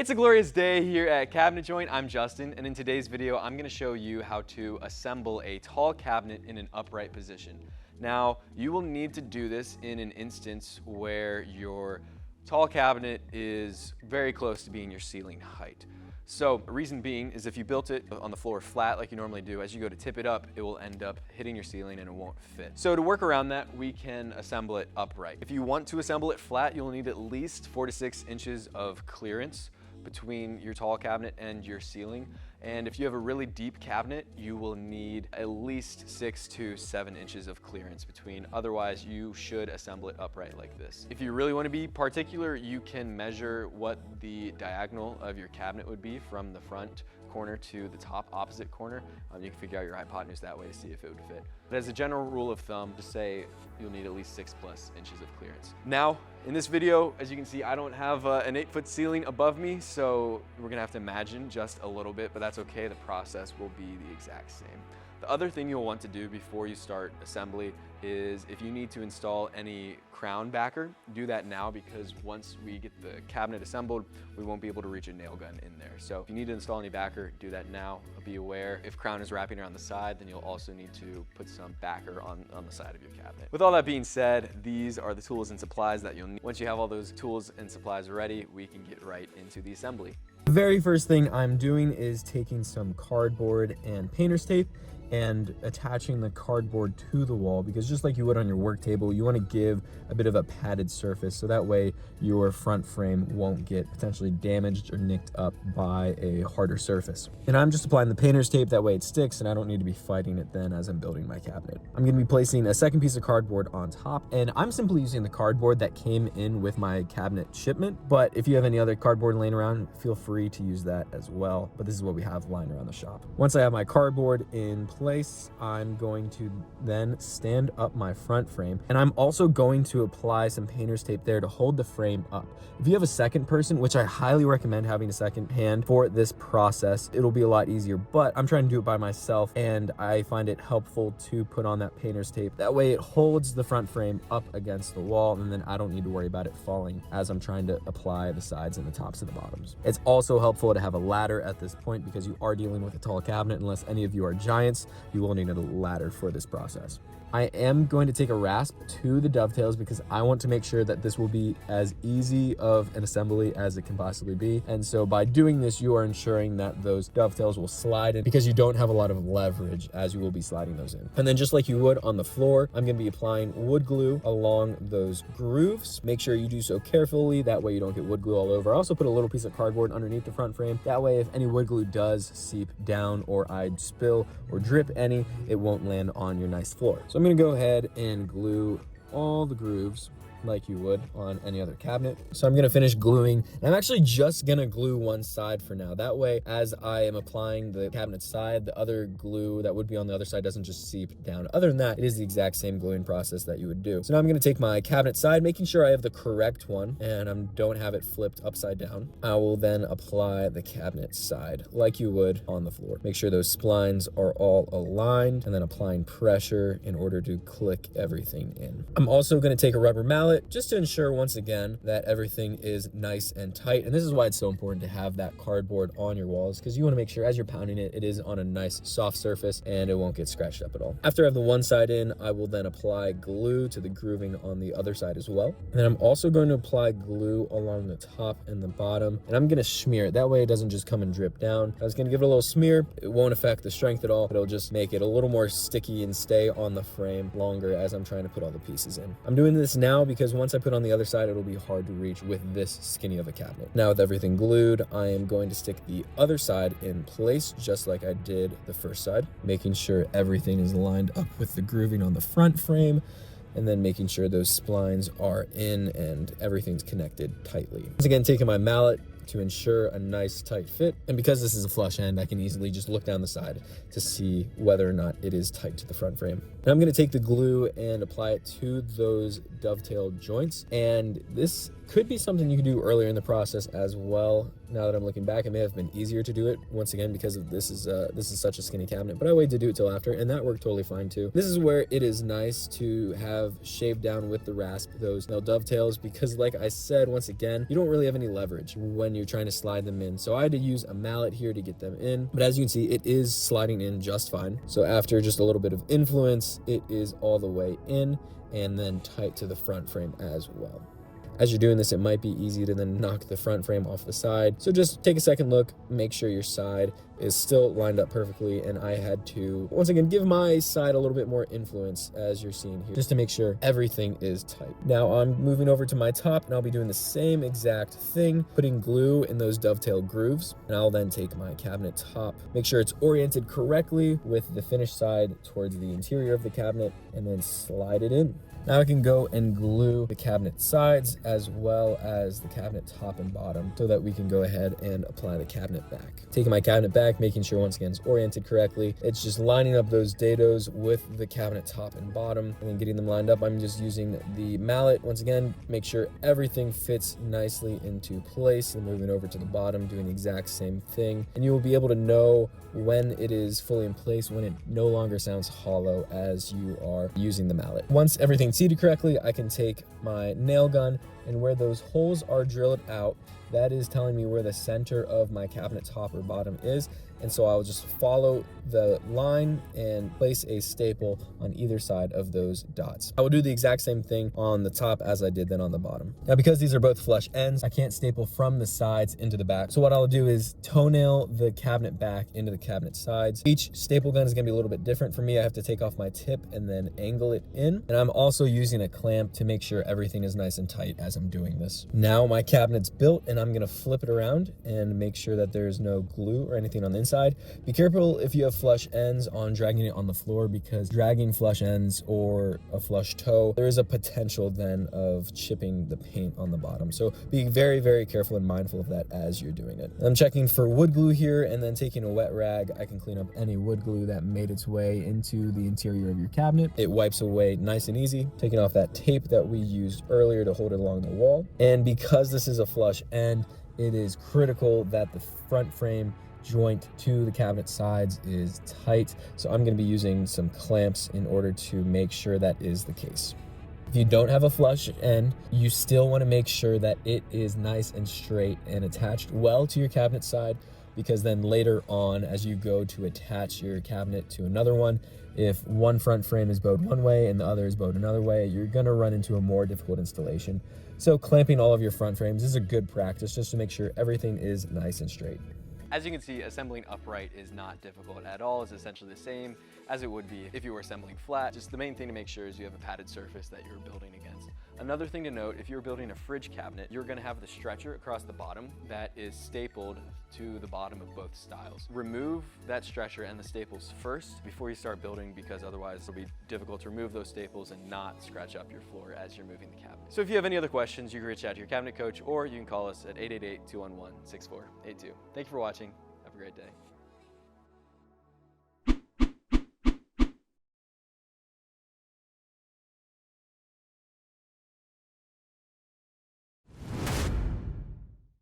It's a glorious day here at Cabinet Joint. I'm Justin, and in today's video, I'm going to show you how to assemble a tall cabinet in an upright position. Now, you will need to do this in an instance where your tall cabinet is very close to being your ceiling height. So, reason being is if you built it on the floor flat like you normally do, as you go to tip it up, it will end up hitting your ceiling and it won't fit. So to work around that, we can assemble it upright. If you want to assemble it flat, you'll need at least 4 to 6 inches of clearance between your tall cabinet and your ceiling. And if you have a really deep cabinet, you will need at least 6 to 7 inches of clearance between. Otherwise, you should assemble it upright like this. If you really want to be particular, you can measure what the diagonal of your cabinet would be from the front corner to the top opposite corner. You can figure out your hypotenuse that way to see if it would fit. But as a general rule of thumb, just say you'll need at least 6+ inches of clearance. Now, in this video, as you can see, I don't have an 8-foot ceiling above me, so we're gonna have to imagine just a little bit, but that's okay. The process will be the exact same. The other thing you'll want to do before you start assembly is if you need to install any crown backer, do that now, because once we get the cabinet assembled, we won't be able to reach a nail gun in there. So if you need to install any backer, do that now. Be aware, if crown is wrapping around the side, then you'll also need to put some backer on the side of your cabinet. With all that being said, these are the tools and supplies that you'll need. Once you have all those tools and supplies ready, we can get right into the assembly. The very first thing I'm doing is taking some cardboard and painter's tape and attaching the cardboard to the wall, because just like you would on your work table, you want to give a bit of a padded surface so that way your front frame won't get potentially damaged or nicked up by a harder surface. And I'm just applying the painter's tape, that way it sticks and I don't need to be fighting it then as I'm building my cabinet. I'm going to be placing a second piece of cardboard on top, and I'm simply using the cardboard that came in with my cabinet shipment, but if you have any other cardboard laying around, feel free to use that as well. But this is what we have lying around the shop. Once I have my cardboard in place, I'm going to then stand up my front frame, and I'm also going to apply some painter's tape there to hold the frame up. If you have a second person, which I highly recommend having a second hand for this process, it'll be a lot easier, but I'm trying to do it by myself and I find it helpful to put on that painter's tape. That way it holds the front frame up against the wall, and then I don't need to worry about it falling as I'm trying to apply the sides and the tops and the bottoms. It's also helpful to have a ladder at this point, because you are dealing with a tall cabinet. Unless any of you are giants, you will need a ladder for this process. I am going to take a rasp to the dovetails because I want to make sure that this will be as easy of an assembly as it can possibly be. And so by doing this, you are ensuring that those dovetails will slide in, because you don't have a lot of leverage as you will be sliding those in. And then just like you would on the floor, I'm going to be applying wood glue along those grooves. Make sure you do so carefully, that way you don't get wood glue all over. I also put a little piece of cardboard underneath the front frame. That way, if any wood glue does seep down or I spill or drip any, it won't land on your nice floor. So I'm going to go ahead and glue all the grooves like you would on any other cabinet. So I'm gonna finish gluing. I'm actually just gonna glue one side for now. That way, as I am applying the cabinet side, the other glue that would be on the other side doesn't just seep down. Other than that, it is the exact same gluing process that you would do. So now I'm gonna take my cabinet side, making sure I have the correct one and I don't have it flipped upside down. I will then apply the cabinet side like you would on the floor. Make sure those splines are all aligned, and then applying pressure in order to click everything in. I'm also gonna take a rubber mallet just to ensure once again that everything is nice and tight. And this is why it's so important to have that cardboard on your walls, because you want to make sure as you're pounding it, it is on a nice soft surface and it won't get scratched up at all. After I have the one side in, I will then apply glue to the grooving on the other side as well. And then I'm also going to apply glue along the top and the bottom, and I'm going to smear it. That way it doesn't just come and drip down. I was going to give it a little smear. It won't affect the strength at all, but it'll just make it a little more sticky and stay on the frame longer as I'm trying to put all the pieces in. I'm doing this now because once I put on the other side, it'll be hard to reach with this skinny of a cabinet. Now with everything glued, I am going to stick the other side in place just like I did the first side, making sure everything is lined up with the grooving on the front frame, and then making sure those splines are in and everything's connected tightly. Once again, taking my mallet to ensure a nice tight fit. And because this is a flush end, I can easily just look down the side to see whether or not it is tight to the front frame. And I'm gonna take the glue and apply it to those dovetail joints. And this could be something you can do earlier in the process as well. now that I'm looking back. It may have been easier to do it once again because of this is such a skinny cabinet, but I waited to do it till after, and that worked totally fine too. This is where it is nice to have shaved down with the rasp those nail dovetails, because like I said, once again, you don't really have any leverage when you're trying to slide them in. So I had to use a mallet here to get them in, but as you can see, it is sliding in just fine. So after just a little bit of influence, it is all the way in and then tight to the front frame as well. As you're doing this, it might be easy to then knock the front frame off the side. So just take a second look, make sure your side is still lined up perfectly. And I had to, once again, give my side a little bit more influence, as you're seeing here, just to make sure everything is tight. Now I'm moving over to my top, and I'll be doing the same exact thing, putting glue in those dovetail grooves. And I'll then take my cabinet top, make sure it's oriented correctly with the finished side towards the interior of the cabinet, and then slide it in. Now I can go and glue the cabinet sides as well as the cabinet top and bottom so that we can go ahead and apply the cabinet back. Taking my cabinet back, making sure once again it's oriented correctly. It's just lining up those dados with the cabinet top and bottom and then getting them lined up. I'm just using the mallet. Once again, make sure everything fits nicely into place, and moving over to the bottom, doing the exact same thing. And you will be able to know when it is fully in place, when it no longer sounds hollow as you are using the mallet. Once everything's seated correctly, I can take my nail gun, and where those holes are drilled out, that is telling me where the center of my cabinet top or bottom is. And so I'll just follow the line and place a staple on either side of those dots. I will do the exact same thing on the top as I did then on the bottom. Now, because these are both flush ends, I can't staple from the sides into the back. So what I'll do is toenail the cabinet back into the cabinet sides. Each staple gun is gonna be a little bit different for me. I have to take off my tip and then angle it in. And I'm also using a clamp to make sure everything is nice and tight as I'm doing this. Now my cabinet's built, and I'm gonna flip it around and make sure that there's no glue or anything on the inside. Be careful if you have flush ends on dragging it on the floor, because dragging flush ends or a flush toe, there is a potential then of chipping the paint on the bottom. So be very, very careful and mindful of that as you're doing it. I'm checking for wood glue here, and then taking a wet rag, I can clean up any wood glue that made its way into the interior of your cabinet. It wipes away nice and easy, taking off that tape that we used earlier to hold it along the wall. And because this is a flush end, it is critical that the front frame joint to the cabinet sides is tight. So I'm going to be using some clamps in order to make sure that is the case. If you don't have a flush end, you still want to make sure that it is nice and straight and attached well to your cabinet side, because then later on, as you go to attach your cabinet to another one, if one front frame is bowed one way and the other is bowed another way, you're going to run into a more difficult installation. So clamping all of your front frames is a good practice, just to make sure everything is nice and straight. As you can see, assembling upright is not difficult at all. It's essentially the same as it would be if you were assembling flat. Just the main thing to make sure is you have a padded surface that you're building against. Another thing to note, if you're building a fridge cabinet, you're gonna have the stretcher across the bottom that is stapled to the bottom of both styles. Remove that stretcher and the staples first before you start building, because otherwise it'll be difficult to remove those staples and not scratch up your floor as you're moving the cabinet. So if you have any other questions, you can reach out to your cabinet coach, or you can call us at 888-211-6482. Thank you for watching. Have a great day.